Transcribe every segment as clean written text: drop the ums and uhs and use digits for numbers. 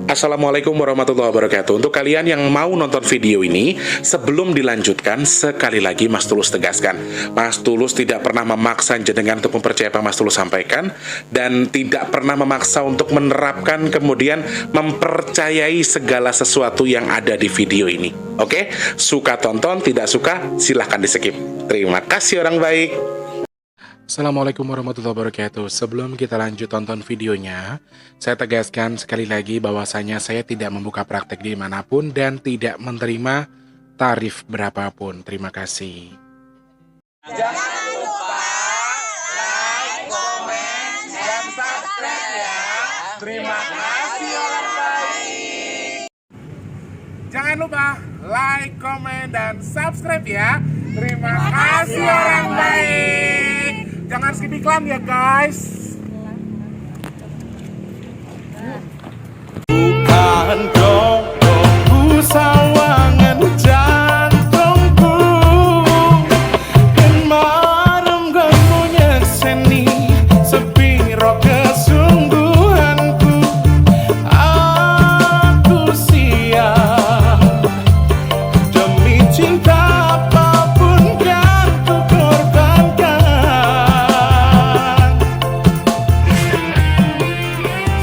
Assalamualaikum warahmatullahi wabarakatuh. Untuk kalian yang mau nonton video ini, sebelum dilanjutkan, sekali lagi Mas Tulus tegaskan, Mas Tulus tidak pernah memaksa jenengan untuk mempercayai apa Mas Tulus sampaikan, dan tidak pernah memaksa untuk menerapkan kemudian mempercayai segala sesuatu yang ada di video ini. Oke? Suka tonton, tidak suka silahkan di skip. Terima kasih orang baik. Assalamualaikum warahmatullahi wabarakatuh. Sebelum kita lanjut tonton videonya, saya tegaskan sekali lagi bahwasanya saya tidak membuka praktek dimanapun dan tidak menerima tarif berapapun. Terima kasih. Jangan lupa like, komen, dan subscribe ya. Terima kasih orang baik. Jangan lupa like, komen, dan subscribe ya. Terima kasih orang baik. Jangan skip iklan ya guys. Bukan dong sawangan jantungku dan marem gamunya seni sepiro kesungguhanku. Aku siap demi cinta apapun kan ku korbankan.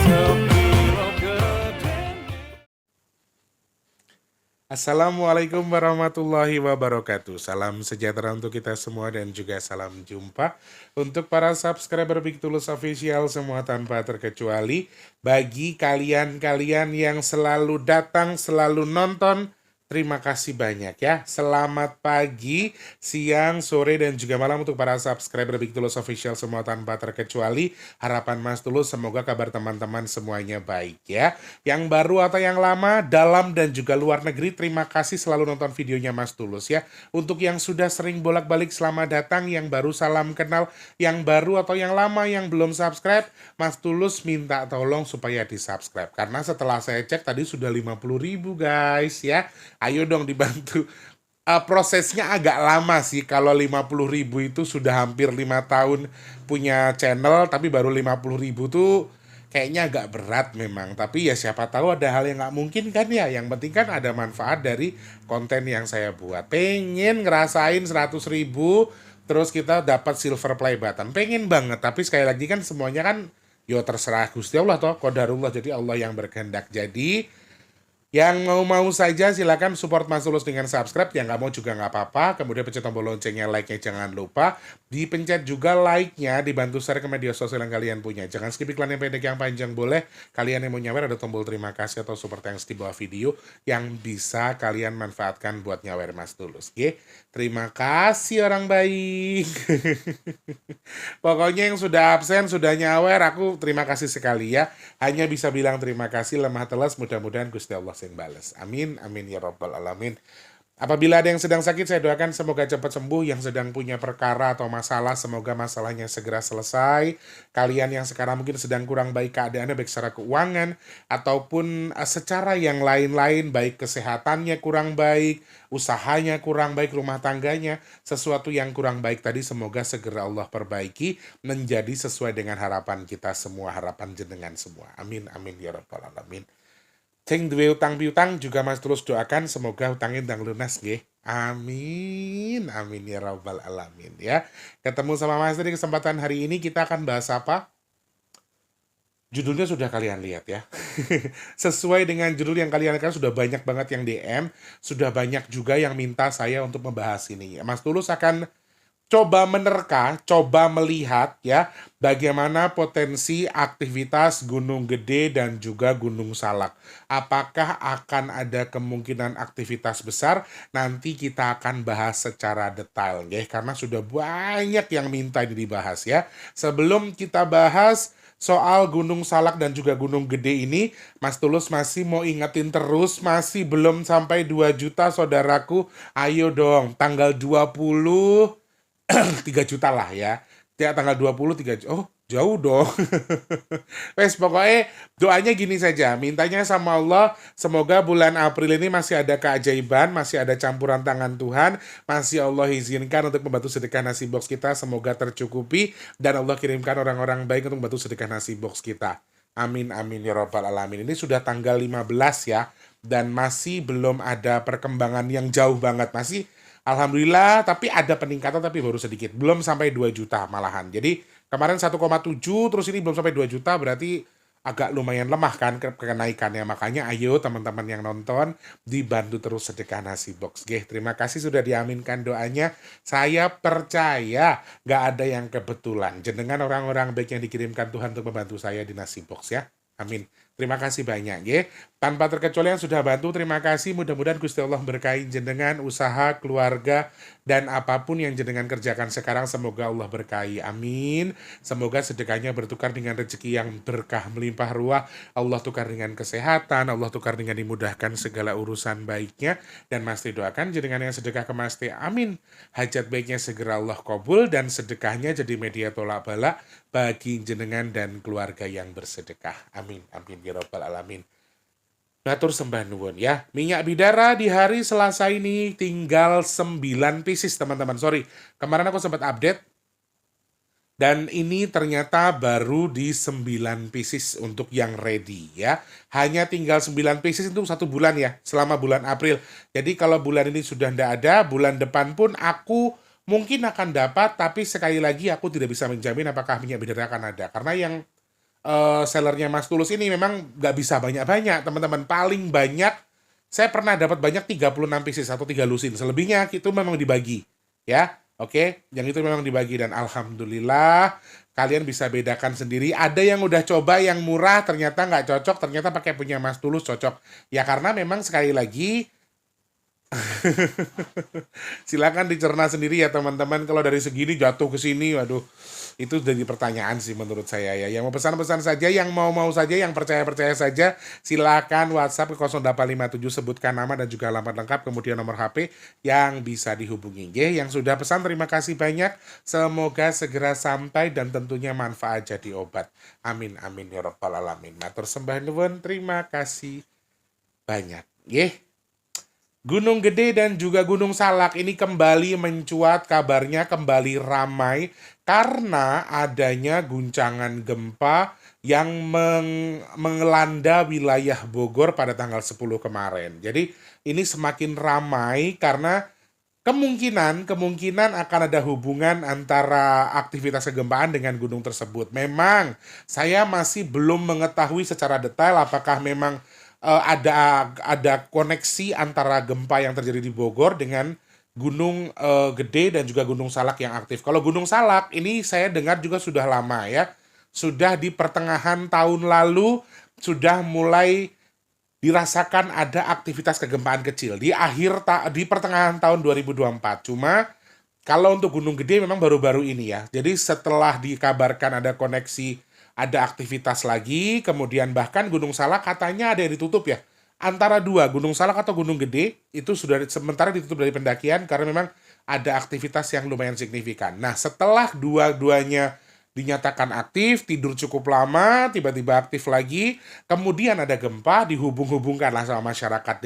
Sepiro gedenya. Assalamualaikum warahmatullahi wabarakatuh. Salam sejahtera untuk kita semua dan juga salam jumpa untuk para subscriber Big Tulus Official semua tanpa terkecuali. Bagi kalian-kalian yang selalu datang, selalu nonton, terima kasih banyak ya. Selamat pagi, siang, sore, dan juga malam untuk para subscriber Big Tulus Official semua tanpa terkecuali. Harapan Mas Tulus semoga kabar teman-teman semuanya baik ya. Yang baru atau yang lama, dalam dan juga luar negeri, terima kasih selalu nonton videonya Mas Tulus ya. Untuk yang sudah sering bolak-balik selamat datang, yang baru salam kenal, yang baru atau yang lama yang belum subscribe, Mas Tulus minta tolong supaya di subscribe. Karena setelah saya cek tadi sudah 50.000 guys ya. Ayo dong dibantu. Prosesnya agak lama sih kalau 50.000 itu sudah hampir 5 tahun punya channel, tapi baru 50.000 tuh kayaknya agak berat memang. Tapi ya siapa tahu ada hal yang nggak mungkin kan ya. Yang penting kan ada manfaat dari konten yang saya buat. Pengen ngerasain 100.000 terus kita dapat silver play button. Pengen banget, tapi sekali lagi kan semuanya kan yo terserah Gusti Allah toh, qadarullah, jadi Allah yang berkehendak. Jadi yang mau saja silakan support Mas Tulus dengan subscribe, yang nggak mau juga nggak apa-apa. Kemudian pencet tombol loncengnya, like-nya jangan lupa. Dipencet juga like-nya, dibantu share ke media sosial yang kalian punya. Jangan skip iklan yang pendek, yang panjang boleh. Kalian yang mau nyawer ada tombol terima kasih atau super thanks di bawah video yang bisa kalian manfaatkan buat nyawer Mas Tulus. Oke? Terima kasih orang baik. Pokoknya yang sudah absen, sudah nyawer, aku terima kasih sekali ya. Hanya bisa bilang terima kasih, lemah telas, mudah-mudahan Gusti Allah yang balas. Amin, amin ya rabbal alamin. Apabila ada yang sedang sakit, saya doakan semoga cepat sembuh. Yang sedang punya perkara atau masalah, semoga masalahnya segera selesai. Kalian yang sekarang mungkin sedang kurang baik keadaannya, baik secara keuangan, ataupun secara yang lain-lain, baik kesehatannya kurang baik, usahanya kurang baik, rumah tangganya, sesuatu yang kurang baik tadi, semoga segera Allah perbaiki, menjadi sesuai dengan harapan kita semua, harapan jenengan semua. Amin, amin ya rabbal alamin. Ceng duwe utang piutang juga Mas Tulus doakan semoga utangnya ndang lunas nggih. Amin, amin ya rabbal alamin ya. Ketemu sama Mas di kesempatan hari ini kita akan bahas apa? Judulnya sudah kalian lihat ya. Sesuai dengan judul yang kalian lihat sudah banyak banget yang DM, sudah banyak juga yang minta saya untuk membahas ini. Mas Tulus akan coba menerka, coba melihat ya bagaimana potensi aktivitas Gunung Gede dan juga Gunung Salak. Apakah akan ada kemungkinan aktivitas besar? Nanti kita akan bahas secara detail ya, karena sudah banyak yang minta ini dibahas ya. Sebelum kita bahas soal Gunung Salak dan juga Gunung Gede ini, Mas Tulus masih mau ingetin terus, masih belum sampai 2 juta saudaraku. Ayo dong, tanggal 20 3 juta lah ya. Tiap tanggal 23 juta. Oh, jauh dong. Wes, pokoknya doanya gini saja. Mintanya sama Allah, semoga bulan April ini masih ada keajaiban, masih ada campuran tangan Tuhan, masih Allah izinkan untuk membantu sedekah nasi box kita, semoga tercukupi, dan Allah kirimkan orang-orang baik untuk membantu sedekah nasi box kita. Amin amin ya robbal alamin. Ini sudah tanggal 15 ya, dan masih belum ada perkembangan yang jauh banget. Masih alhamdulillah, tapi ada peningkatan tapi baru sedikit. Belum sampai 2 juta malahan. Jadi kemarin 1,7, terus ini belum sampai 2 juta, berarti agak lumayan lemah kan kenaikannya. Makanya ayo teman-teman yang nonton dibantu terus sedekah nasi box. Gih, terima kasih sudah diaminkan doanya. Saya percaya nggak ada yang kebetulan. Jenengan orang-orang baik yang dikirimkan Tuhan untuk membantu saya di nasi box ya. Amin. Terima kasih banyak ya. Tanpa terkecuali yang sudah bantu, terima kasih. Mudah-mudahan Gusti Allah berkahi jenengan, usaha, keluarga, dan apapun yang jenengan kerjakan sekarang, semoga Allah berkahi. Amin. Semoga sedekahnya bertukar dengan rezeki yang berkah melimpah ruah. Allah tukar dengan kesehatan, Allah tukar dengan dimudahkan segala urusan baiknya. Dan Mas Teh doakan jenengan yang sedekah ke Mas Teh. Amin. Hajat baiknya segera Allah kabul, dan sedekahnya jadi media tolak balak bagi jenengan dan keluarga yang bersedekah. Amin. Amin ya rabbal alamin. Matur sembah nuwun ya. Minyak bidara di hari Selasa ini tinggal 9 pieces teman-teman. Sorry, kemarin aku sempat update dan ini ternyata baru di 9 pieces untuk yang ready ya. Hanya tinggal 9 pieces itu 1 bulan ya, selama bulan April. Jadi kalau bulan ini sudah tidak ada, bulan depan pun aku mungkin akan dapat, tapi sekali lagi aku tidak bisa menjamin apakah minyak bidara akan ada. Karena yang sellernya Mas Tulus ini memang nggak bisa banyak-banyak teman-teman. Paling banyak saya pernah dapat banyak 36 pieces atau 3 lusin. Selebihnya itu memang dibagi ya. Oke, yang itu memang dibagi, dan alhamdulillah kalian bisa bedakan sendiri. Ada yang udah coba yang murah ternyata nggak cocok, ternyata pakai punya Mas Tulus cocok. Ya karena memang sekali lagi silakan dicerna sendiri ya teman-teman. Kalau dari segini jatuh ke sini, waduh, itu jadi pertanyaan sih menurut saya ya. Yang mau pesan-pesan saja, yang mau saja, yang percaya-percaya saja, silakan WhatsApp ke 0857, sebutkan nama dan juga alamat lengkap, kemudian nomor HP yang bisa dihubungi. Yang sudah pesan terima kasih banyak. Semoga segera sampai dan tentunya manfaat jadi obat. Amin amin ya rabbal alamin. Matur sembah nuwun, terima kasih banyak. Gunung Gede dan juga Gunung Salak ini kembali mencuat, kabarnya kembali ramai karena adanya guncangan gempa yang mengelanda wilayah Bogor pada tanggal 10 kemarin. Jadi ini semakin ramai karena kemungkinan akan ada hubungan antara aktivitas kegempaan dengan gunung tersebut. Memang saya masih belum mengetahui secara detail apakah memang ada koneksi antara gempa yang terjadi di Bogor dengan Gunung Gede dan juga Gunung Salak yang aktif. Kalau Gunung Salak ini saya dengar juga sudah lama ya. Sudah di pertengahan tahun lalu sudah mulai dirasakan ada aktivitas kegempaan kecil di pertengahan tahun 2024. Cuma kalau untuk Gunung Gede memang baru-baru ini ya. Jadi setelah dikabarkan ada koneksi, ada aktivitas lagi, kemudian bahkan Gunung Salak katanya ada yang ditutup ya. Antara dua, Gunung Salak atau Gunung Gede, itu sudah sementara ditutup dari pendakian karena memang ada aktivitas yang lumayan signifikan. Nah, setelah dua-duanya dinyatakan aktif, tidur cukup lama, tiba-tiba aktif lagi, kemudian ada gempa, dihubung-hubungkanlah sama masyarakat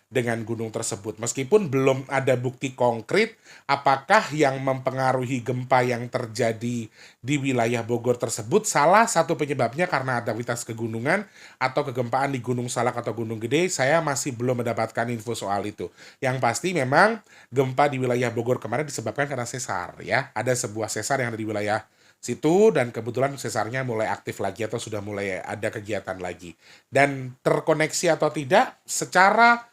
dengan gunung tersebut. Meskipun belum ada bukti konkret apakah yang mempengaruhi gempa yang terjadi di wilayah Bogor tersebut salah satu penyebabnya karena aktivitas kegunungan atau kegempaan di Gunung Salak atau Gunung Gede, saya masih belum mendapatkan info soal itu. Yang pasti memang gempa di wilayah Bogor kemarin disebabkan karena sesar ya. Ada sebuah sesar yang ada di wilayah situ dan kebetulan sesarnya mulai aktif lagi atau sudah mulai ada kegiatan lagi. Dan terkoneksi atau tidak secara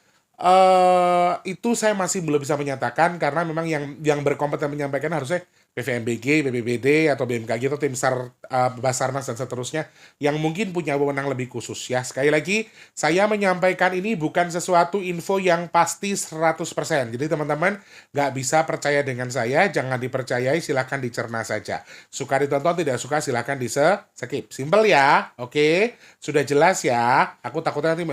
itu saya masih belum bisa menyatakan karena memang yang berkompeten menyampaikan harusnya PVMBG, BPBD atau BMKG atau tim SAR, Basarnas dan seterusnya yang mungkin punya wewenang lebih khusus ya. Sekali lagi saya menyampaikan ini bukan sesuatu info yang pasti 100%. Jadi teman-teman nggak bisa percaya dengan saya, jangan dipercayai, silahkan dicerna saja. Suka ditonton, tidak suka silahkan di-skip. Simple ya, oke? Sudah jelas ya. Aku takutnya nanti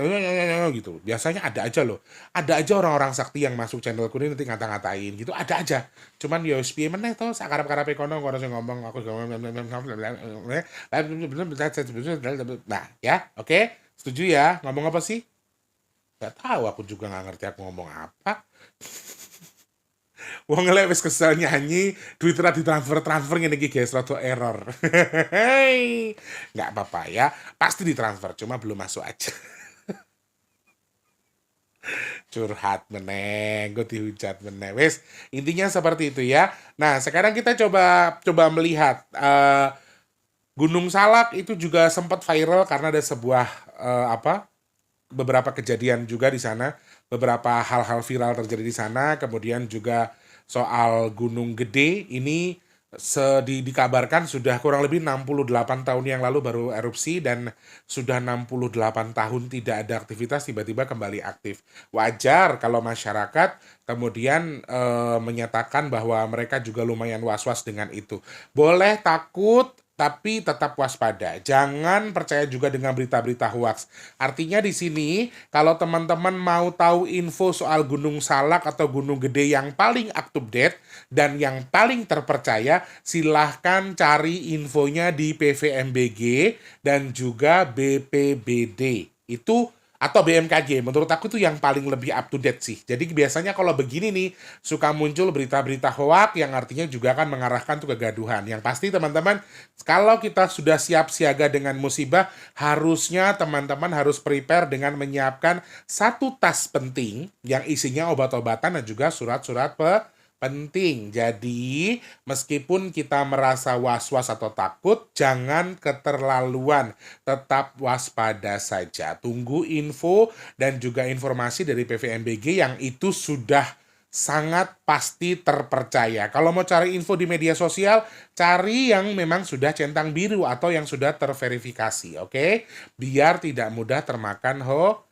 gitu. Biasanya ada aja loh. Ada aja orang-orang sakti yang masuk channelku ini nanti ngata-ngatain gitu. Ada aja. Cuman yo SPA meneh toh sakarep-karepe kono sing ngomong aku nah ya, oke? Setuju ya? Ngomong apa sih? Gak tahu, aku juga nggak ngerti aku ngomong apa. Wong lek wis kesel nyanyi, duit ra ditransfer ngene iki guys, rada error. Nggak apa-apa ya, pasti ditransfer, cuma belum masuk aja. Curhat meneng, gue dihujat meneng. Wes, intinya seperti itu ya. Nah, sekarang kita coba melihat Gunung Salak itu juga sempat viral karena ada sebuah beberapa kejadian juga di sana, beberapa hal-hal viral terjadi di sana, kemudian juga soal Gunung Gede ini dikabarkan sudah kurang lebih 68 tahun yang lalu baru erupsi dan sudah 68 tahun tidak ada aktivitas tiba-tiba kembali aktif. Wajar kalau masyarakat kemudian menyatakan bahwa mereka juga lumayan was-was dengan itu. Boleh takut tapi tetap waspada. Jangan percaya juga dengan berita-berita hoax. Artinya di sini kalau teman-teman mau tahu info soal Gunung Salak atau Gunung Gede yang paling up to date dan yang paling terpercaya, silahkan cari infonya di PVMBG dan juga BPBD. Itu atau BMKG, menurut aku itu yang paling lebih up to date sih. Jadi biasanya kalau begini nih, suka muncul berita-berita hoax yang artinya juga akan mengarahkan tuh kegaduhan. Yang pasti teman-teman, kalau kita sudah siap siaga dengan musibah, harusnya teman-teman harus prepare dengan menyiapkan satu tas penting yang isinya obat-obatan dan juga surat-surat penting. Jadi, meskipun kita merasa was-was atau takut, jangan keterlaluan. Tetap waspada saja. Tunggu info dan juga informasi dari PVMBG yang itu sudah sangat pasti terpercaya. Kalau mau cari info di media sosial, cari yang memang sudah centang biru atau yang sudah terverifikasi, oke? Biar tidak mudah termakan hoax.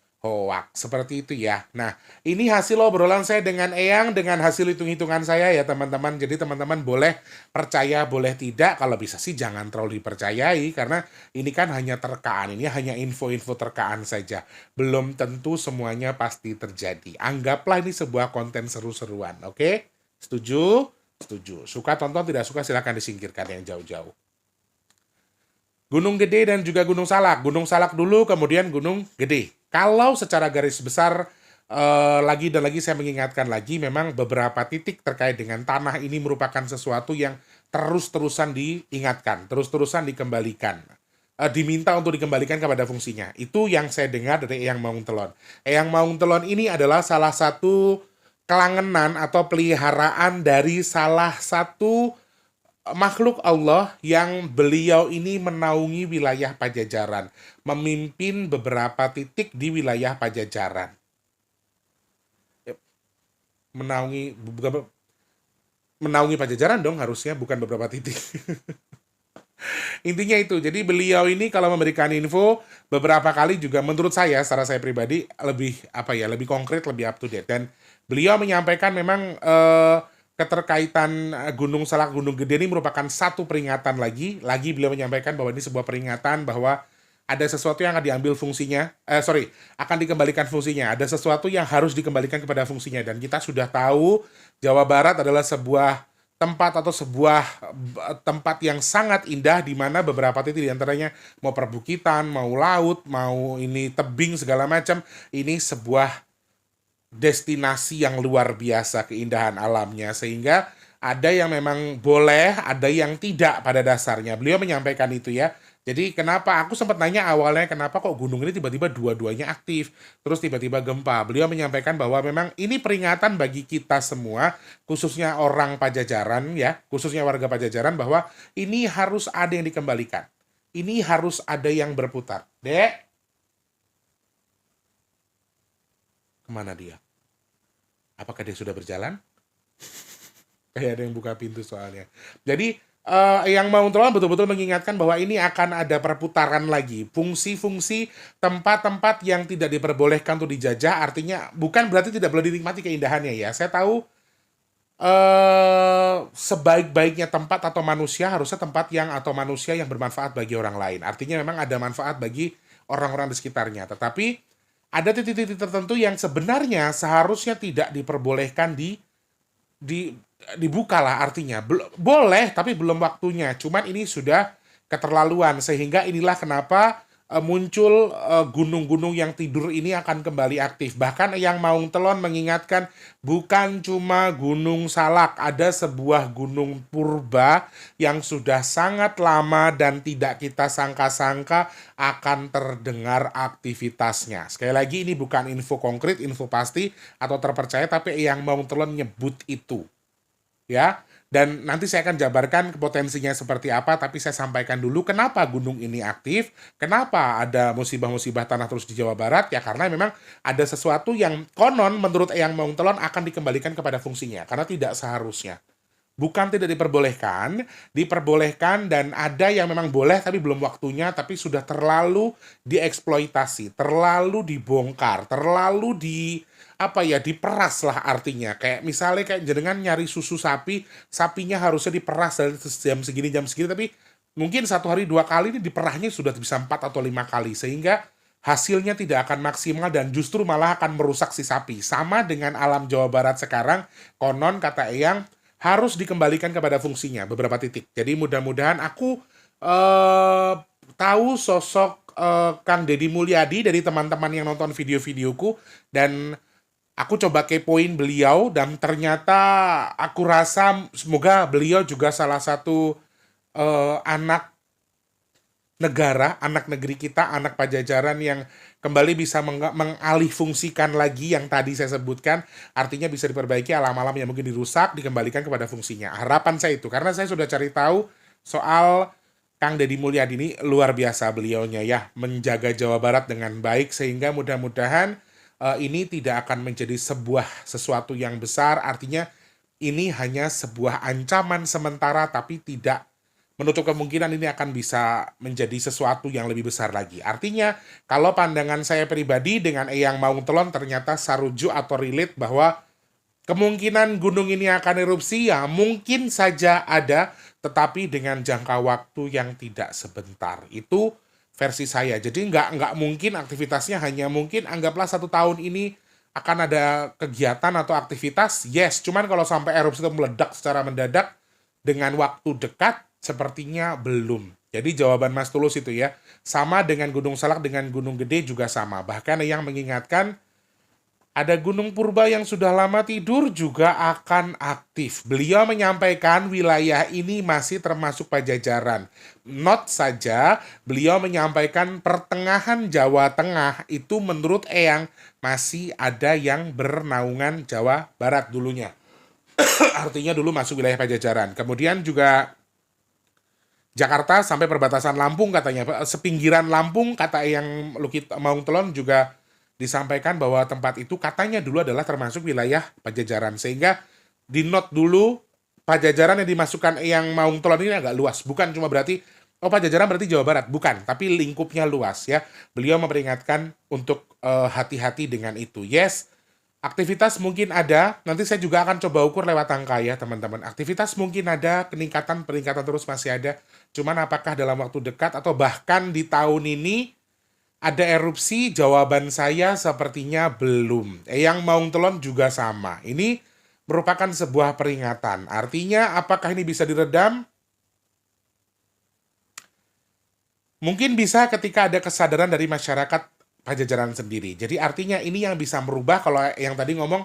Seperti itu ya. Nah, ini hasil obrolan saya dengan Eyang dengan hasil hitung-hitungan saya ya teman-teman. Jadi teman-teman boleh percaya, boleh tidak. Kalau bisa sih jangan terlalu dipercayai karena ini kan hanya terkaan. Ini hanya info-info terkaan saja. Belum tentu semuanya pasti terjadi. Anggaplah ini sebuah konten seru-seruan. Oke? Setuju? Setuju. Suka tonton, tidak suka silakan disingkirkan yang jauh-jauh. Gunung Gede dan juga Gunung Salak. Gunung Salak dulu, kemudian Gunung Gede. Kalau secara garis besar, lagi dan lagi saya mengingatkan lagi, memang beberapa titik terkait dengan tanah ini merupakan sesuatu yang terus-terusan diingatkan, terus-terusan dikembalikan. Diminta untuk dikembalikan kepada fungsinya. Itu yang saya dengar dari Eyang Maung Telon. Eyang Maung Telon ini adalah salah satu kelangenan atau peliharaan dari salah satu makhluk Allah yang beliau ini menaungi wilayah Pajajaran, memimpin beberapa titik di wilayah Pajajaran. Menaungi Pajajaran dong harusnya, bukan beberapa titik. Intinya itu, jadi beliau ini kalau memberikan info beberapa kali juga menurut saya, secara saya pribadi lebih konkret, lebih up to date. Dan beliau menyampaikan memang keterkaitan Gunung Salak, Gunung Gede ini merupakan satu peringatan lagi beliau menyampaikan bahwa ini sebuah peringatan bahwa ada sesuatu yang akan diambil fungsinya, akan dikembalikan fungsinya, ada sesuatu yang harus dikembalikan kepada fungsinya, dan kita sudah tahu Jawa Barat adalah sebuah tempat atau sebuah tempat yang sangat indah di mana beberapa titik diantaranya mau perbukitan, mau laut, mau ini tebing segala macam, ini sebuah destinasi yang luar biasa keindahan alamnya, sehingga ada yang memang boleh, ada yang tidak pada dasarnya. Beliau menyampaikan itu ya. Jadi kenapa aku sempat nanya awalnya kenapa kok gunung ini tiba-tiba dua-duanya aktif, terus tiba-tiba gempa. Beliau menyampaikan bahwa memang ini peringatan bagi kita semua, khususnya orang Pajajaran ya, khususnya warga Pajajaran, bahwa ini harus ada yang dikembalikan. Ini harus ada yang berputar. Dek, kemana dia? Apakah dia sudah berjalan? Kayak ada yang buka pintu soalnya. Jadi yang mau Telon betul-betul mengingatkan bahwa ini akan ada perputaran lagi. Fungsi-fungsi tempat-tempat yang tidak diperbolehkan untuk dijajah, artinya bukan berarti tidak boleh dinikmati keindahannya ya. Saya tahu sebaik-baiknya tempat atau manusia harusnya tempat atau manusia yang bermanfaat bagi orang lain. Artinya memang ada manfaat bagi orang-orang di sekitarnya. Tetapi ada titik-titik tertentu yang sebenarnya seharusnya tidak diperbolehkan dibuka lah, artinya boleh tapi belum waktunya. Cuman ini sudah keterlaluan, sehingga inilah kenapa muncul gunung-gunung yang tidur ini akan kembali aktif. Bahkan Eyang Maung Telon mengingatkan bukan cuma Gunung Salak, ada sebuah gunung purba yang sudah sangat lama dan tidak kita sangka-sangka akan terdengar aktivitasnya. Sekali lagi ini bukan info konkret, info pasti atau terpercaya, tapi Eyang Maung Telon nyebut itu. Ya, dan nanti saya akan jabarkan potensinya seperti apa, tapi saya sampaikan dulu kenapa gunung ini aktif, kenapa ada musibah-musibah tanah terus di Jawa Barat, ya karena memang ada sesuatu yang konon menurut Eyang Maung Telon akan dikembalikan kepada fungsinya, karena tidak seharusnya. Bukan tidak diperbolehkan, diperbolehkan dan ada yang memang boleh tapi belum waktunya, tapi sudah terlalu dieksploitasi, terlalu dibongkar, terlalu diperas lah artinya. Kayak misalnya kayak jenengan nyari susu sapi, sapinya harusnya diperas dari jam segini, tapi mungkin 1 hari 2 kali, ini diperahnya sudah bisa 4 atau 5 kali, sehingga hasilnya tidak akan maksimal dan justru malah akan merusak si sapi. Sama dengan alam Jawa Barat sekarang, konon kata Eyang harus dikembalikan kepada fungsinya beberapa titik. Jadi mudah-mudahan aku tahu sosok Kang Deddy Mulyadi dari teman-teman yang nonton video-videoku, dan aku coba kepoin beliau, dan ternyata aku rasa semoga beliau juga salah satu anak negara, anak negeri kita, anak Pajajaran yang kembali bisa mengalih fungsikan lagi yang tadi saya sebutkan, artinya bisa diperbaiki alam-alam yang mungkin dirusak, dikembalikan kepada fungsinya. Harapan saya itu, karena saya sudah cari tahu soal Kang Deddy Mulyadi ini, luar biasa beliaunya ya, menjaga Jawa Barat dengan baik, sehingga mudah-mudahan ini tidak akan menjadi sesuatu yang besar, artinya ini hanya sebuah ancaman sementara, tapi tidak menutup kemungkinan ini akan bisa menjadi sesuatu yang lebih besar lagi. Artinya, kalau pandangan saya pribadi dengan Eyang Maung Telon ternyata saruju atau relate bahwa kemungkinan gunung ini akan erupsi, ya mungkin saja ada, tetapi dengan jangka waktu yang tidak sebentar. Itu versi saya. Jadi nggak mungkin aktivitasnya hanya mungkin anggaplah 1 tahun ini akan ada kegiatan atau aktivitas, yes. Cuman kalau sampai erupsi itu meledak secara mendadak dengan waktu dekat, sepertinya belum. Jadi jawaban Mas Tulus itu ya, sama dengan Gunung Salak dengan Gunung Gede juga sama. Bahkan yang mengingatkan ada gunung purba yang sudah lama tidur juga akan aktif. Beliau menyampaikan wilayah ini masih termasuk Pajajaran. Not saja, beliau menyampaikan pertengahan Jawa Tengah itu menurut Eyang masih ada yang bernaungan Jawa Barat dulunya. Artinya dulu masuk wilayah Pajajaran. Kemudian juga Jakarta sampai perbatasan Lampung katanya, sepinggiran Lampung kata yang Lukit Maung Telon juga disampaikan bahwa tempat itu katanya dulu adalah termasuk wilayah Pajajaran, sehingga di note dulu Pajajaran yang dimasukkan yang Maung Telon ini agak luas, bukan cuma berarti Pajajaran berarti Jawa Barat, bukan, tapi lingkupnya luas ya. Beliau memperingatkan untuk hati-hati dengan itu. Yes, aktivitas mungkin ada, nanti saya juga akan coba ukur lewat angka ya teman-teman. Aktivitas mungkin ada, peningkatan terus masih ada. Cuman apakah dalam waktu dekat atau bahkan di tahun ini ada erupsi? Jawaban saya sepertinya belum. Eyang Maung Telon juga sama. Ini merupakan sebuah peringatan. Artinya apakah ini bisa diredam? Mungkin bisa ketika ada kesadaran dari masyarakat Pajajaran sendiri. Jadi artinya ini yang bisa merubah, kalau yang tadi ngomong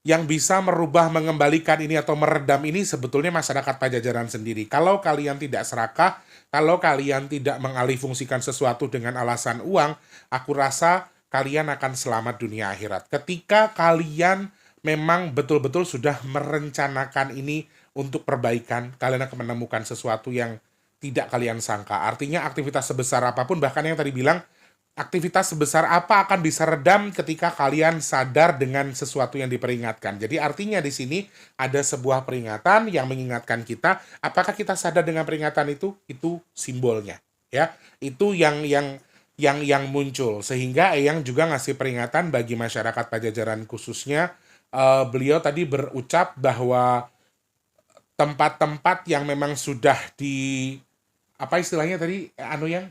yang bisa merubah, mengembalikan ini atau meredam ini sebetulnya masyarakat Pajajaran sendiri. Kalau kalian tidak serakah, kalau kalian tidak mengalihfungsikan sesuatu dengan alasan uang, aku rasa kalian akan selamat dunia akhirat. Ketika kalian memang betul-betul sudah merencanakan ini untuk perbaikan, kalian akan menemukan sesuatu yang tidak kalian sangka. Artinya aktivitas sebesar apapun, bahkan yang tadi bilang, aktivitas sebesar apa akan bisa redam ketika kalian sadar dengan sesuatu yang diperingatkan. Jadi artinya di sini ada sebuah peringatan yang mengingatkan kita, apakah kita sadar dengan peringatan itu simbolnya, ya. Itu yang muncul, sehingga Eyang juga ngasih peringatan bagi masyarakat Pajajaran khususnya. Beliau tadi berucap bahwa tempat-tempat yang memang sudah di apa istilahnya tadi yang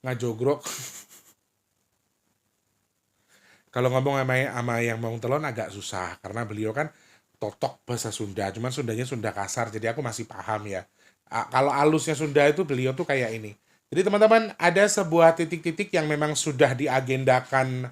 ngajogrok. Kalau ngomong sama yang Maung Telon agak susah karena beliau kan totok bahasa Sunda, cuman Sundanya Sunda kasar, jadi aku masih paham ya. Kalau alusnya Sunda itu beliau tuh kayak ini. Jadi teman-teman, ada sebuah titik-titik yang memang sudah diagendakan,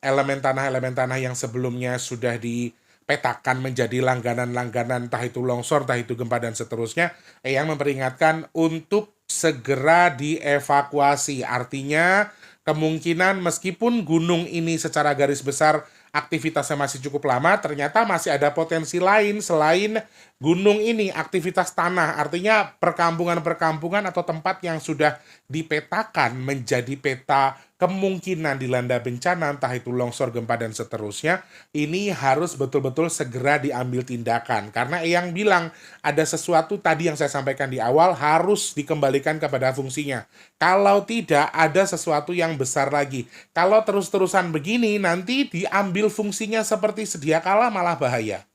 elemen tanah yang sebelumnya sudah dipetakan menjadi langganan-langganan, entah itu longsor, entah itu gempa dan seterusnya, yang memperingatkan untuk segera dievakuasi. Artinya kemungkinan meskipun gunung ini secara garis besar aktivitasnya masih cukup lama, ternyata masih ada potensi lain selain gunung ini, aktivitas tanah. Artinya perkampungan-perkampungan atau tempat yang sudah dipetakan menjadi peta kemungkinan dilanda bencana, entah itu longsor, gempa, dan seterusnya, ini harus betul-betul segera diambil tindakan. Karena yang bilang ada sesuatu tadi yang saya sampaikan di awal harus dikembalikan kepada fungsinya. Kalau tidak, ada sesuatu yang besar lagi. Kalau terus-terusan begini, nanti diambil fungsinya seperti sedia kala malah bahaya.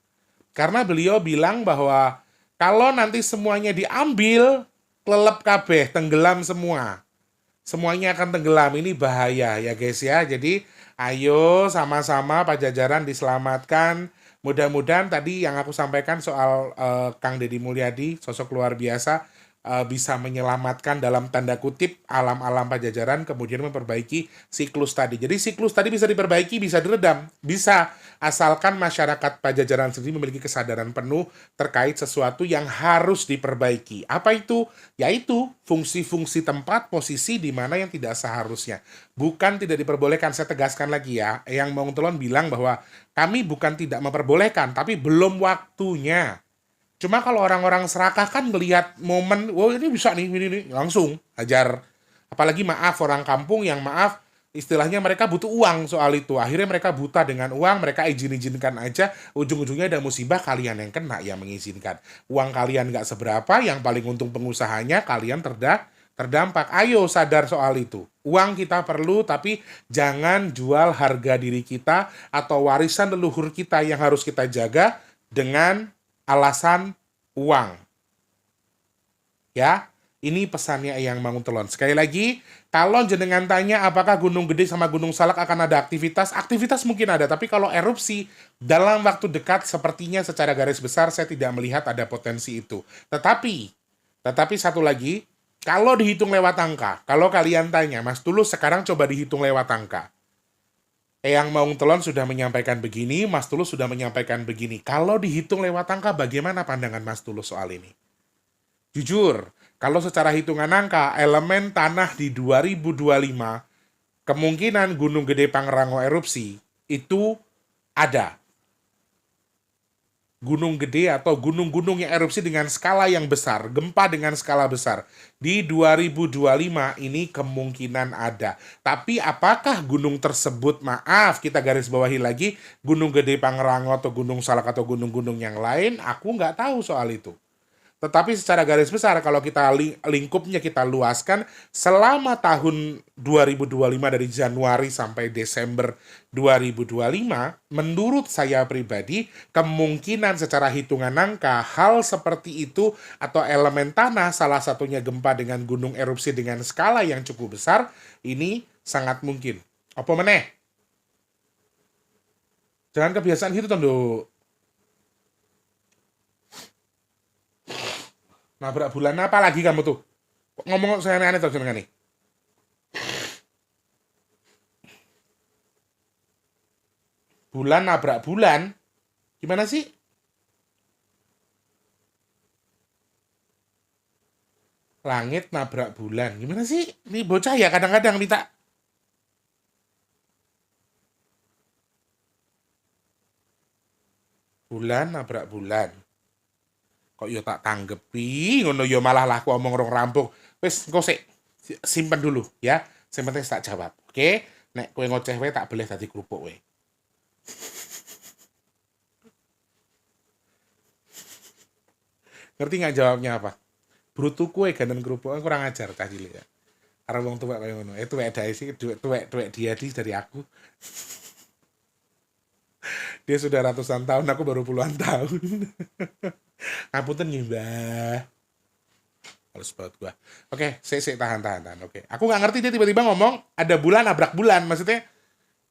Karena beliau bilang bahwa kalau nanti semuanya diambil, kelelep kabeh, tenggelam semua. Semuanya akan tenggelam, ini bahaya ya guys ya. Jadi ayo sama-sama Pajajaran diselamatkan. Mudah-mudahan tadi yang aku sampaikan soal Kang Deddy Mulyadi, sosok luar biasa, bisa menyelamatkan dalam tanda kutip alam-alam Pajajaran, kemudian memperbaiki siklus tadi. Jadi siklus tadi bisa diperbaiki, bisa diredam, bisa, asalkan masyarakat Pajajaran sendiri memiliki kesadaran penuh terkait sesuatu yang harus diperbaiki. Apa itu? Yaitu fungsi-fungsi tempat, posisi di mana yang tidak seharusnya. Bukan tidak diperbolehkan, saya tegaskan lagi ya. Yang Maung Telon bilang bahwa kami bukan tidak memperbolehkan, tapi belum waktunya. Cuma kalau orang-orang serakah kan ngelihat momen, wow ini bisa nih, ini langsung ajar. Apalagi maaf orang kampung yang maaf, istilahnya mereka butuh uang soal itu. Akhirnya mereka buta dengan uang, mereka izin-izinkan aja, ujung-ujungnya ada musibah kalian yang kena yang mengizinkan. Uang kalian nggak seberapa, yang paling untung pengusahanya, kalian terdampak. Ayo sadar soal itu. Uang kita perlu, tapi jangan jual harga diri kita atau warisan leluhur kita yang harus kita jaga dengan alasan uang. Ya, ini pesannya Eyang Mangun Telon. Sekali lagi, kalau jenengan tanya apakah Gunung Gede sama Gunung Salak akan ada aktivitas, aktivitas mungkin ada, tapi kalau erupsi dalam waktu dekat sepertinya secara garis besar saya tidak melihat ada potensi itu. Tetapi satu lagi, kalau dihitung lewat angka, kalau kalian tanya, Mas Tulus sekarang coba dihitung lewat angka. Eyang Maung Telon sudah menyampaikan begini, Mas Tulus sudah menyampaikan begini. Kalau dihitung lewat angka, bagaimana pandangan Mas Tulus soal ini? Jujur, kalau secara hitungan angka, elemen tanah di 2025, kemungkinan Gunung Gede Pangrango erupsi, itu ada. Gunung gede atau gunung-gunung yang erupsi dengan skala yang besar, gempa dengan skala besar. Di 2025 ini kemungkinan ada. Tapi apakah gunung tersebut, maaf kita garis bawahi lagi, Gunung Gede Pangrango atau Gunung Salak atau gunung-gunung yang lain, aku nggak tahu soal itu. Tetapi secara garis besar kalau kita lingkupnya kita luaskan, selama tahun 2025 dari Januari sampai Desember 2025, menurut saya pribadi kemungkinan secara hitungan angka hal seperti itu atau elemen tanah, salah satunya gempa dengan gunung erupsi dengan skala yang cukup besar, ini sangat mungkin. Apa meneh? Jangan kebiasaan gitu tondo. Nabrak bulan apa lagi kamu tuh? Kok ngomong saya aneh-aneh terus dengan nih. Bulan nabrak bulan? Gimana sih? Langit nabrak bulan. Gimana sih? Ini bocah ya kadang-kadang minta. Bulan nabrak bulan. Kok yo tak tanggepi ngono yo malah lah aku omong rong rampung. Wis engko sik simpen dulu ya. Sing penting tak jawab. Oke? Nek kowe ngoceh wae tak boleh dadi kerupuk wae. Ngerti nggak jawabnya apa? Brutu kue gandeng kerupuk kurang ajar cah cilik ya. Karo wong tuwek kaya ngono. Tuwek dae sih tuwek dia dari aku. Dia sudah ratusan tahun, aku baru puluhan tahun. Ngapunten nggih, Mbah. Halus banget gua. Oke, tahan. Oke. Aku nggak ngerti dia tiba-tiba ngomong ada bulan nabrak bulan. Maksudnya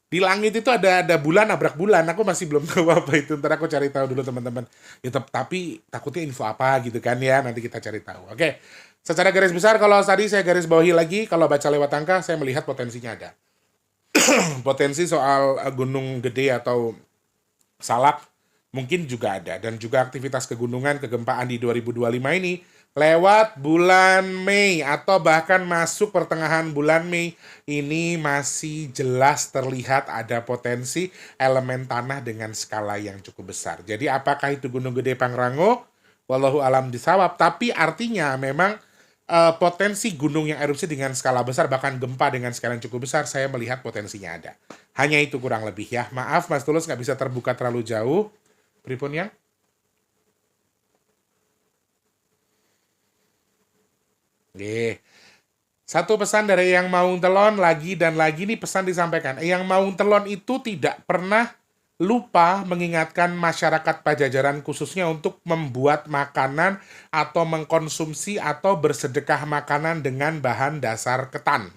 Di langit itu ada bulan nabrak bulan. Aku masih belum tahu apa itu. Ntar aku cari tahu dulu teman-teman. Ya, tapi takutnya info apa gitu kan ya. Nanti kita cari tahu. Oke. Secara garis besar kalau tadi saya garis bawahi lagi, kalau baca lewat angka saya melihat potensinya ada. Potensi soal gunung gede atau salak mungkin juga ada, dan juga aktivitas kegunungan kegempaan di 2025 ini lewat bulan Mei atau bahkan masuk pertengahan bulan Mei ini masih jelas terlihat ada potensi elemen tanah dengan skala yang cukup besar. Jadi apakah itu Gunung Gede Pangrango? Wallahu alam bisawab, tapi artinya memang potensi gunung yang erupsi dengan skala besar, bahkan gempa dengan skala yang cukup besar, saya melihat potensinya ada. Hanya itu kurang lebih ya. Maaf Mas Tulus nggak bisa terbuka terlalu jauh. Pripun yang? Oke. Satu pesan dari Yang Maung Telon lagi dan lagi nih pesan disampaikan. Yang Maung Telon itu tidak pernah lupa mengingatkan masyarakat Pajajaran khususnya untuk membuat makanan atau mengkonsumsi atau bersedekah makanan dengan bahan dasar ketan.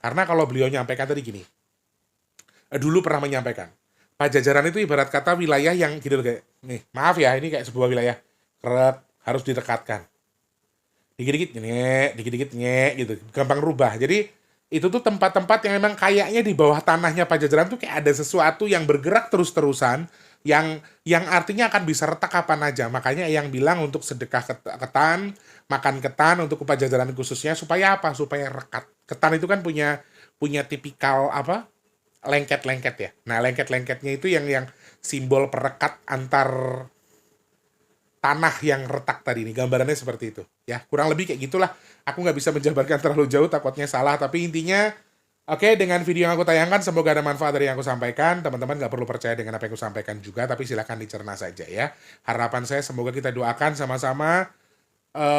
Karena kalau beliau nyampaikan tadi gini, dulu pernah menyampaikan, Pajajaran itu ibarat kata wilayah yang gitu kayak, nih maaf ya ini kayak sebuah wilayah, keret, harus direkatkan. Dikit-dikit nyek, dikit-dikit nyek gitu, gampang rubah. Jadi itu tuh tempat-tempat yang memang kayaknya di bawah tanahnya Pajajaran tuh kayak ada sesuatu yang bergerak terus-terusan, yang artinya akan bisa retak kapan aja. Makanya yang bilang untuk sedekah ketan, makan ketan untuk Pajajaran khususnya supaya apa? Supaya rekat. Ketan itu kan punya tipikal apa? Lengket-lengket ya. Nah, lengket-lengketnya itu yang simbol perekat antar tanah yang retak tadi nih, gambarannya seperti itu ya, kurang lebih kayak gitulah. Aku nggak bisa menjabarkan terlalu jauh, takutnya salah, tapi intinya oke, dengan video yang aku tayangkan semoga ada manfaat dari yang aku sampaikan. Teman-teman nggak perlu percaya dengan apa yang aku sampaikan juga, tapi silahkan dicerna saja ya. Harapan saya semoga kita doakan sama-sama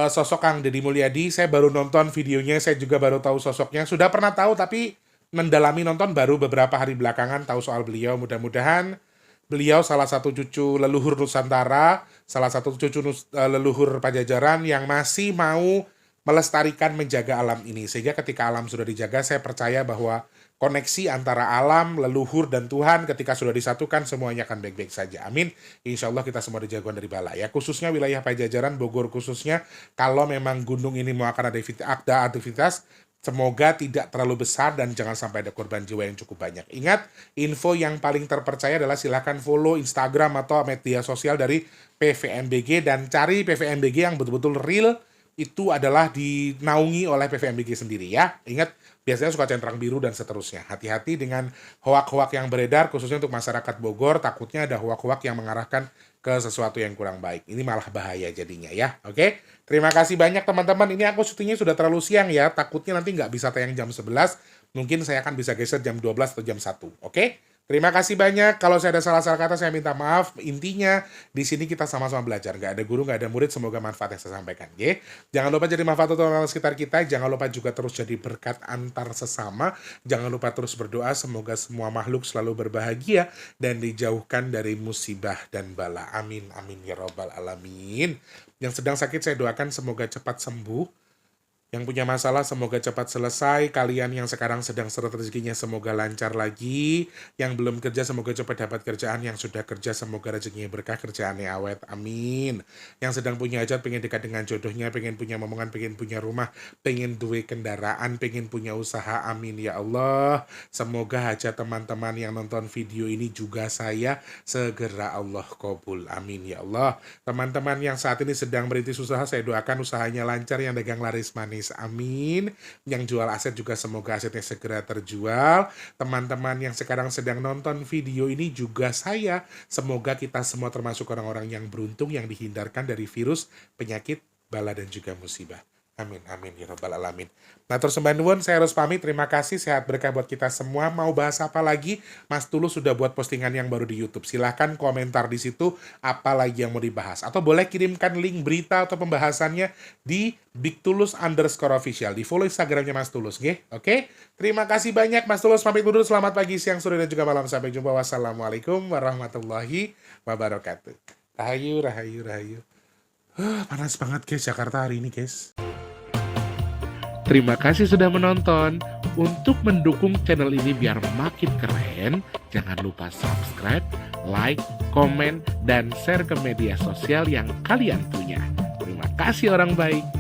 sosok Kang Deddy Mulyadi. Saya baru nonton videonya, saya juga baru tahu sosoknya, sudah pernah tahu tapi mendalami nonton baru beberapa hari belakangan tahu soal beliau. Mudah-mudahan beliau salah satu cucu leluhur Nusantara, salah satu cucu leluhur Pajajaran yang masih mau melestarikan, menjaga alam ini. Sehingga ketika alam sudah dijaga, saya percaya bahwa koneksi antara alam, leluhur, dan Tuhan ketika sudah disatukan, semuanya akan baik-baik saja. Amin. Insya Allah kita semua dijauhkan dari bala. Ya, khususnya wilayah Pajajaran, Bogor khususnya, kalau memang gunung ini mau akan ada aktivitas, semoga tidak terlalu besar dan jangan sampai ada korban jiwa yang cukup banyak. Ingat, info yang paling terpercaya adalah silakan follow Instagram atau media sosial dari PVMBG dan cari PVMBG yang betul-betul real, itu adalah dinaungi oleh PVMBG sendiri ya. Ingat, biasanya suka centang biru dan seterusnya. Hati-hati dengan hoak-hoak yang beredar, khususnya untuk masyarakat Bogor, takutnya ada hoak-hoak yang mengarahkan ke sesuatu yang kurang baik. Ini malah bahaya jadinya ya. Oke, terima kasih banyak teman-teman. Ini aku syutingnya sudah terlalu siang ya. Takutnya nanti nggak bisa tayang jam 11. Mungkin saya akan bisa geser jam 12 atau jam 1. Oke? Terima kasih banyak. Kalau saya ada salah-salah kata, saya minta maaf. Intinya, di sini kita sama-sama belajar. Nggak ada guru, nggak ada murid. Semoga manfaat yang saya sampaikan. Oke? Jangan lupa jadi manfaat untuk orang sekitar kita. Jangan lupa juga terus jadi berkat antar sesama. Jangan lupa terus berdoa. Semoga semua makhluk selalu berbahagia dan dijauhkan dari musibah dan bala. Amin. Amin. Ya Rabbal Alamin. Yang sedang sakit, saya doakan semoga cepat sembuh. Yang punya masalah semoga cepat selesai. Kalian yang sekarang sedang seret rezekinya semoga lancar lagi. Yang belum kerja semoga cepat dapat kerjaan. Yang sudah kerja semoga rezekinya berkah, kerjaannya awet. Amin. Yang sedang punya hajat, pengen dekat dengan jodohnya, pengen punya momongan, pengen punya rumah, pengen duwe kendaraan, pengen punya usaha. Amin ya Allah. Semoga hajat teman-teman yang nonton video ini juga saya segera Allah kabul. Amin ya Allah. Teman-teman yang saat ini sedang merintis usaha, saya doakan usahanya lancar, yang dagang laris manis. Amin. Yang jual aset juga semoga asetnya segera terjual. Teman-teman yang sekarang sedang nonton video ini juga saya, semoga kita semua termasuk orang-orang yang beruntung, yang dihindarkan dari virus, penyakit, bala dan juga musibah. Amin, amin, ya Rabbal Alamin. Nah terus sembah nuwun, saya harus pamit. Terima kasih, sehat berkah buat kita semua. Mau bahas apa lagi? Mas Tulus sudah buat postingan yang baru di YouTube. Silahkan komentar di situ apa lagi yang mau dibahas. Atau boleh kirimkan link berita atau pembahasannya di @bigtulus_official. Di follow Instagramnya Mas Tulus, oke? Terima kasih banyak, Mas Tulus pamit dulu. Selamat pagi, siang, sore, dan juga malam. Sampai jumpa. Wassalamualaikum warahmatullahi wabarakatuh. Rahayu, rahayu, rahayu. Panas banget guys Jakarta hari ini guys. Terima kasih sudah menonton. Untuk mendukung channel ini biar makin keren, jangan lupa subscribe, like, komen, dan share ke media sosial yang kalian punya. Terima kasih orang baik.